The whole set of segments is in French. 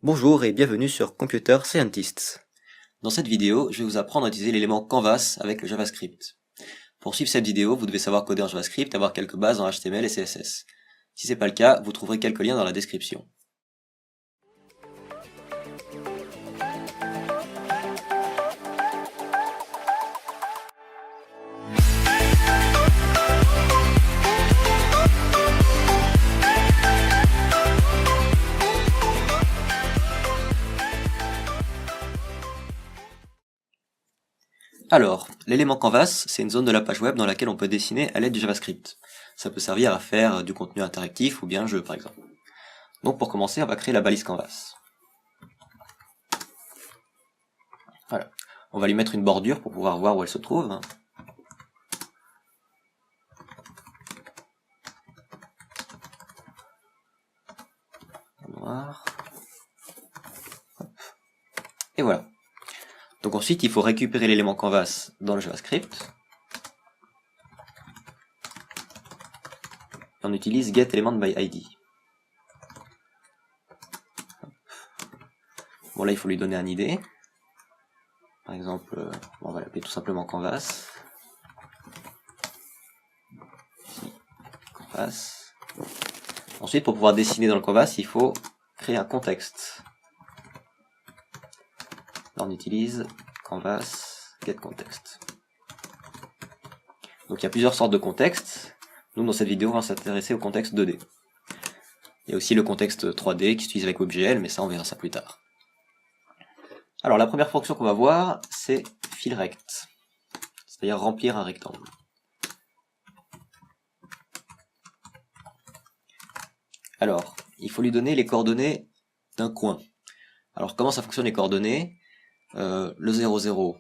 Bonjour et bienvenue sur Computer Scientists. Dans cette vidéo, je vais vous apprendre à utiliser l'élément Canvas avec le JavaScript. Pour suivre cette vidéo, vous devez savoir coder en JavaScript et avoir quelques bases en HTML et CSS. Si c'est pas le cas, vous trouverez quelques liens dans la description. Alors, l'élément Canvas, c'est une zone de la page web dans laquelle on peut dessiner à l'aide du JavaScript. Ça peut servir à faire du contenu interactif ou bien un jeu par exemple. Donc pour commencer, on va créer la balise Canvas. Voilà. On va lui mettre une bordure pour pouvoir voir où elle se trouve. Noir. Et voilà. Donc ensuite, il faut récupérer l'élément Canvas dans le JavaScript. On utilise getElementById. Bon là, il faut lui donner un ID. Par exemple, on va l'appeler tout simplement Canvas. Ici, Canvas. Ensuite, pour pouvoir dessiner dans le Canvas, il faut créer un contexte. Là, on utilise Canvas getContext. Donc il y a plusieurs sortes de contextes. Nous, dans cette vidéo, on va s'intéresser au contexte 2D. Il y a aussi le contexte 3D qui s'utilise avec WebGL, mais ça, on verra ça plus tard. Alors, la première fonction qu'on va voir, c'est fillRect, c'est-à-dire remplir un rectangle. Alors, il faut lui donner les coordonnées d'un coin. Alors, comment ça fonctionne les coordonnées? Le 0, 0,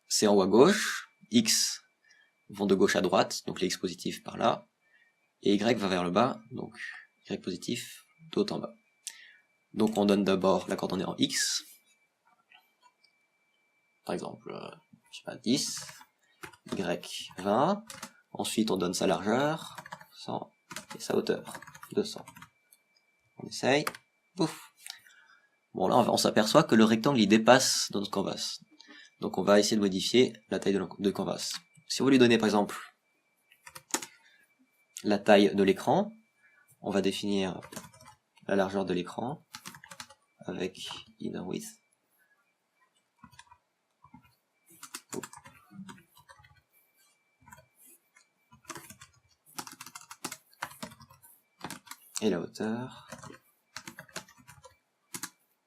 c'est en haut à gauche, x vont de gauche à droite, donc les x positifs par là, et y va vers le bas, donc y positif de haut en bas. Donc on donne d'abord la coordonnée en x, par exemple, je sais pas, 10, y 20, ensuite on donne sa largeur, 100, et sa hauteur, 200. On essaye, pouf. Bon là on s'aperçoit que le rectangle il dépasse dans notre canvas. Donc on va essayer de modifier la taille de canvas. Si on veut lui donner par exemple la taille de l'écran, on va définir la largeur de l'écran avec inner width. Et la hauteur.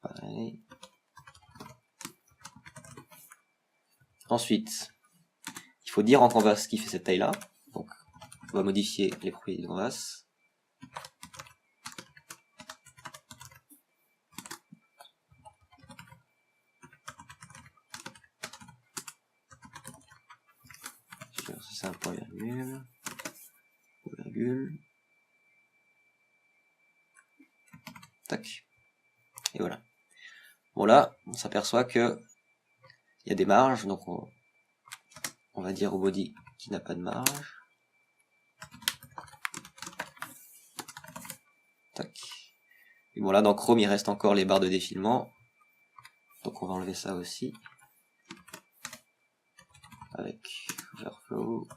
Pareil. Ensuite, il faut dire en canvas qui fait cette taille-là. Donc, on va modifier les propriétés de canvas. C'est un point virgule. Virgule. Tac. Et voilà. Bon là, on s'aperçoit que il y a des marges, donc on va dire au body qui n'a pas de marge. Tac. Et bon là dans Chrome il reste encore les barres de défilement. Donc on va enlever ça aussi. Avec Overflow.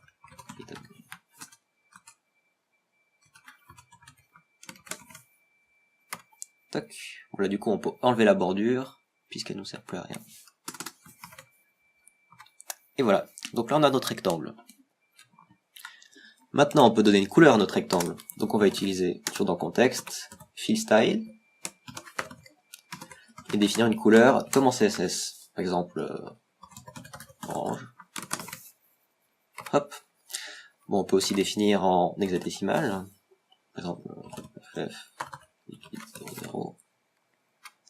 Tac. Bon là du coup on peut enlever la bordure, puisqu'elle ne nous sert plus à rien. Et voilà. Donc là on a notre rectangle. Maintenant on peut donner une couleur à notre rectangle. Donc on va utiliser, toujours dans contexte, fillStyle, et définir une couleur comme en CSS. Par exemple, orange. Hop. Bon, on peut aussi définir en hexadécimal. Par exemple, ff, 0.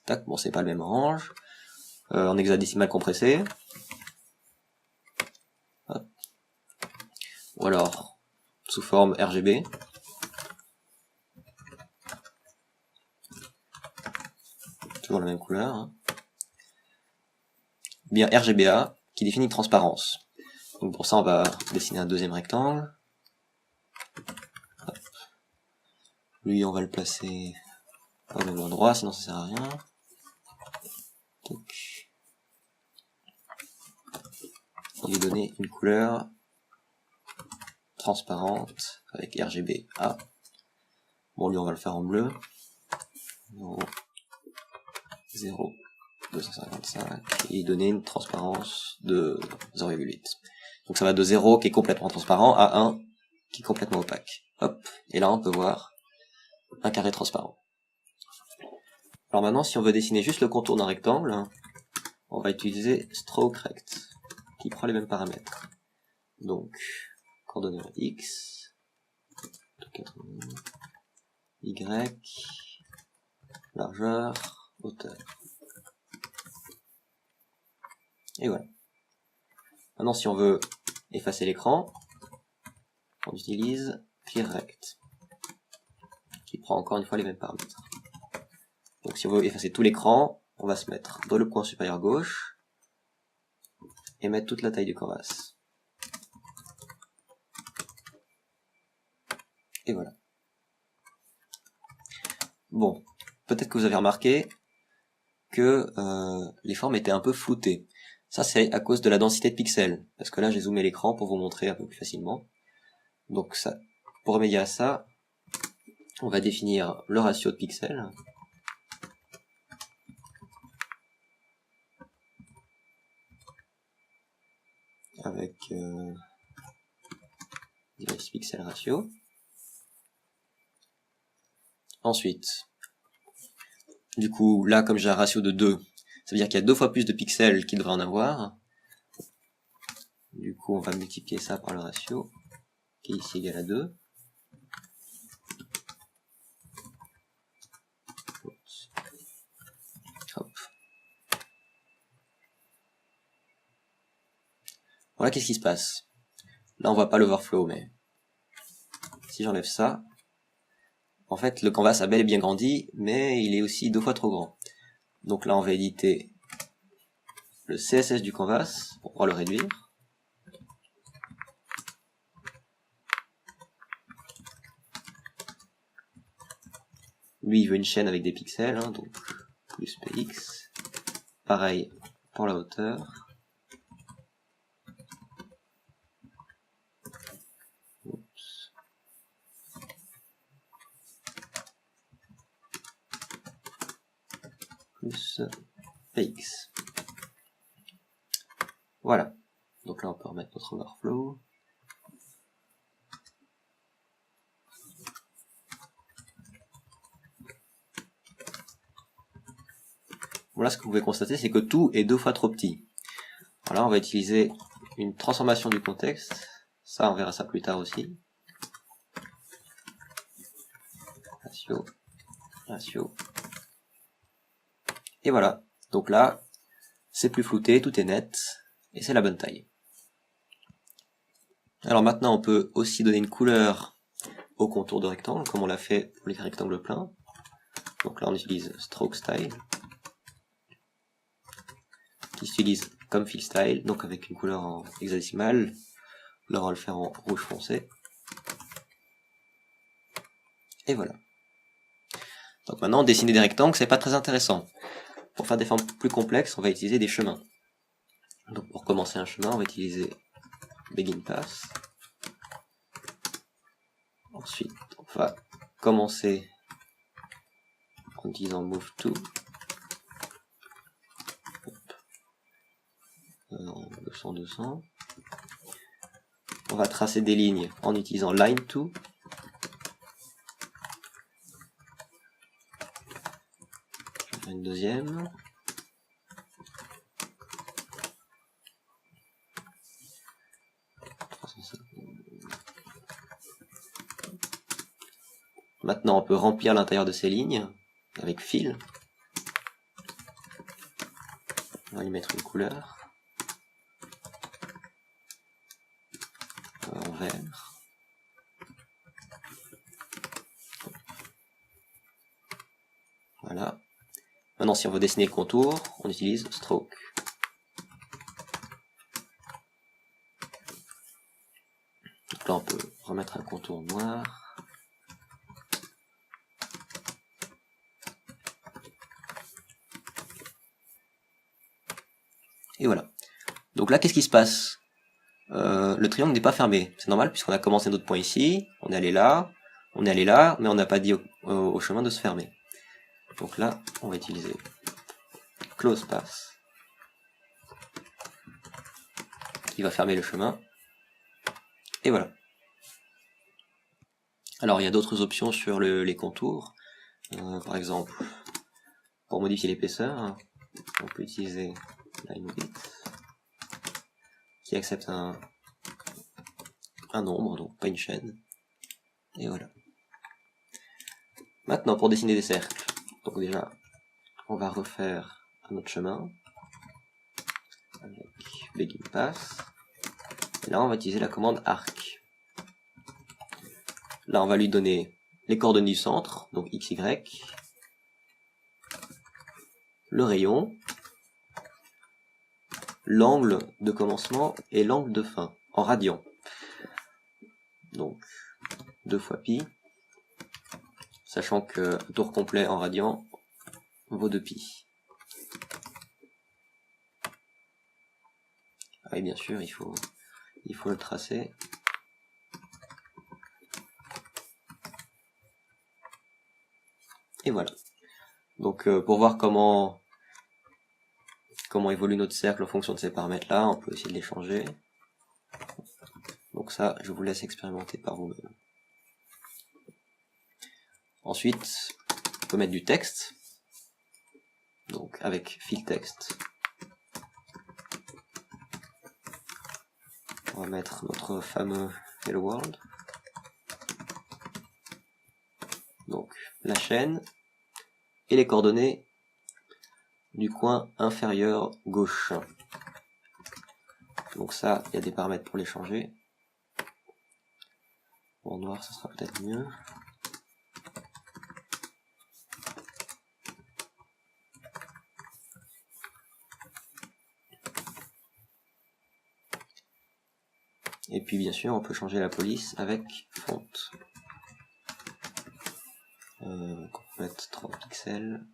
Tac, bon, c'est pas le même orange. En hexadécimal compressé. Hop. Ou alors, sous forme RGB. Toujours la même couleur. Hein. Bien RGBA, qui définit une transparence. Donc pour ça, on va dessiner un deuxième rectangle. Hop. Lui, on va le placer au même endroit, sinon ça sert à rien. et lui donner une couleur transparente avec RGB A. Bon, lui on va le faire en bleu. 0, 255, et donner une transparence de 0,8. Donc ça va de 0 qui est complètement transparent à 1 qui est complètement opaque. Hop, et là on peut voir un carré transparent. Alors maintenant, si on veut dessiner juste le contour d'un rectangle, on va utiliser Stroke Rect, qui prend les mêmes paramètres. Donc, coordonnées X, Y, largeur, hauteur. Et voilà. Maintenant, si on veut effacer l'écran, on utilise Clear Rect, qui prend encore une fois les mêmes paramètres. Donc si on veut effacer tout l'écran, on va se mettre dans le coin supérieur gauche et mettre toute la taille du canvas. Et voilà. Bon, peut-être que vous avez remarqué que les formes étaient un peu floutées. Ça c'est à cause de la densité de pixels, parce que là j'ai zoomé l'écran pour vous montrer un peu plus facilement. Donc ça, pour remédier à ça, on va définir le ratio de pixels. Avec device pixel ratio. Ensuite, du coup, là, comme j'ai un ratio de 2, ça veut dire qu'il y a 2 fois plus de pixels qu'il devrait en avoir. Du coup, on va multiplier ça par le ratio, qui est ici égal à 2. Hop. Voilà, qu'est-ce qui se passe? Là, on voit pas l'overflow, mais si j'enlève ça, en fait, le canvas a bel et bien grandi, mais il est aussi 2 fois trop grand. Donc là, on va éditer le CSS du canvas pour pouvoir le réduire. Lui, il veut une chaîne avec des pixels, hein, donc plus px. Pareil pour la hauteur. Oups. Plus px. Voilà. Donc là, on peut remettre notre overflow. Voilà, ce que vous pouvez constater, c'est que tout est 2 fois trop petit. Alors là, on va utiliser une transformation du contexte. Ça, on verra ça plus tard aussi. Ratio, ratio. Et voilà. Donc là, c'est plus flouté, tout est net, et c'est la bonne taille. Alors maintenant, on peut aussi donner une couleur au contour de rectangle, comme on l'a fait pour les rectangles pleins. Donc là, on utilise Stroke Style, qui s'utilise comme Fill Style, donc avec une couleur en hexadécimal. Là, on va le faire en rouge foncé. Et voilà. Donc maintenant, dessiner des rectangles, c'est pas très intéressant. Pour faire des formes plus complexes, on va utiliser des chemins. Donc pour commencer un chemin, on va utiliser Begin Path. Ensuite, on va commencer en utilisant Move To. 200, 200. On va tracer des lignes en utilisant Line To. Je vais faire une deuxième. Maintenant, on peut remplir l'intérieur de ces lignes avec Fill. On va y mettre une couleur. En vert. Voilà. Maintenant, si on veut dessiner le contour, on utilise Stroke. Donc là, on peut remettre un contour noir. Et voilà. Donc là, qu'est-ce qui se passe? le triangle n'est pas fermé. C'est normal puisqu'on a commencé notre point ici, on est allé là, mais on n'a pas dit au chemin de se fermer. Donc là, on va utiliser close path qui va fermer le chemin. Et voilà. Alors il y a d'autres options sur les contours. Par exemple, pour modifier l'épaisseur, on peut utiliser line width qui accepte un nombre, donc pas une chaîne. Et voilà. Maintenant, pour dessiner des cercles, donc déjà, on va refaire un autre chemin avec begin path. Et là, on va utiliser la commande arc. Là, on va lui donner les coordonnées du centre, donc x, y, le rayon, l'angle de commencement et l'angle de fin, en radians. Donc, 2 fois pi, sachant que un tour complet en radians vaut 2 pi. Ah oui, bien sûr, il faut le tracer. Et voilà. Donc, pour voir comment évolue notre cercle en fonction de ces paramètres-là, on peut essayer de les changer. Donc ça, je vous laisse expérimenter par vous-même. Ensuite, on peut mettre du texte. Donc avec fill text, on va mettre notre fameux hello world. Donc la chaîne et les coordonnées du coin inférieur gauche. Donc ça, il y a des paramètres pour les changer. En noir, ça sera peut-être mieux. Et puis bien sûr, on peut changer la police avec font. On peut mettre 30 pixels.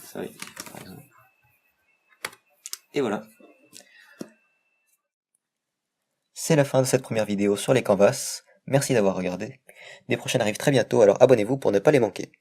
Ça oui, par exemple. Et voilà. C'est la fin de cette première vidéo sur les canvas. Merci d'avoir regardé. Les prochaines arrivent très bientôt, alors abonnez-vous pour ne pas les manquer.